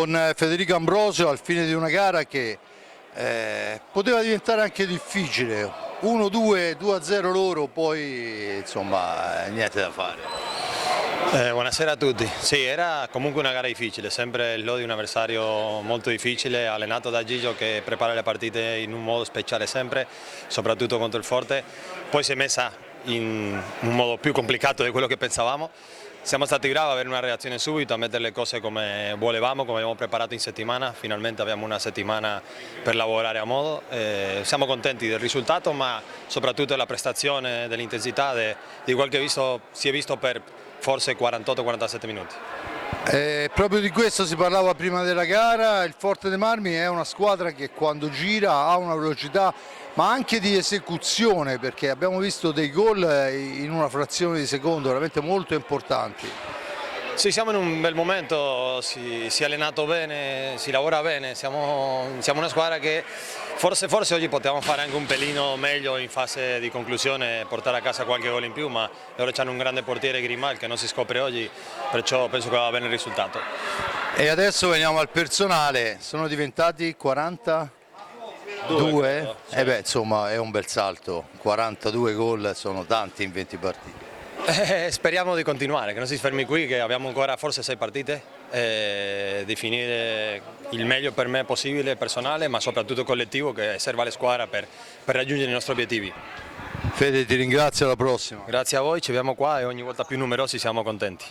Con Federico Ambrosio al fine di una gara che poteva diventare anche difficile, 1-2, 2-0 loro, poi insomma niente da fare. Buonasera a tutti. Sì, era comunque una gara difficile, sempre il Lodi è un avversario molto difficile, allenato da Gigio che prepara le partite in un modo speciale sempre, soprattutto contro il Forte. Poi si è messa in un modo più complicato di quello che pensavamo. Siamo stati bravi ad avere una reazione subito, a mettere le cose come volevamo, come abbiamo preparato in settimana. Finalmente abbiamo una settimana per lavorare a modo. Siamo contenti del risultato, ma soprattutto della prestazione, dell'intensità, di quel che si è visto per forse 48-47 minuti. Proprio di questo si parlava prima della gara. Il Forte dei Marmi è una squadra che quando gira ha una velocità ma anche di esecuzione, perché abbiamo visto dei gol in una frazione di secondo veramente molto importanti. Sì, siamo in un bel momento, si è allenato bene, si lavora bene, siamo una squadra che forse oggi potevamo fare anche un pelino meglio in fase di conclusione, portare a casa qualche gol in più, ma loro hanno un grande portiere, Grimal, che non si scopre oggi, perciò penso che va bene il risultato. E adesso veniamo al personale, sono diventati 42? Credo, sì. Beh, insomma è un bel salto, 42 gol sono tanti in 20 partite. Speriamo di continuare, che non si fermi qui, che abbiamo ancora forse 6 partite, di finire il meglio per me possibile, personale, ma soprattutto collettivo, che serve alle squadre per raggiungere i nostri obiettivi. Fede, ti ringrazio, alla prossima. Grazie a voi, ci vediamo qua e ogni volta più numerosi siamo contenti.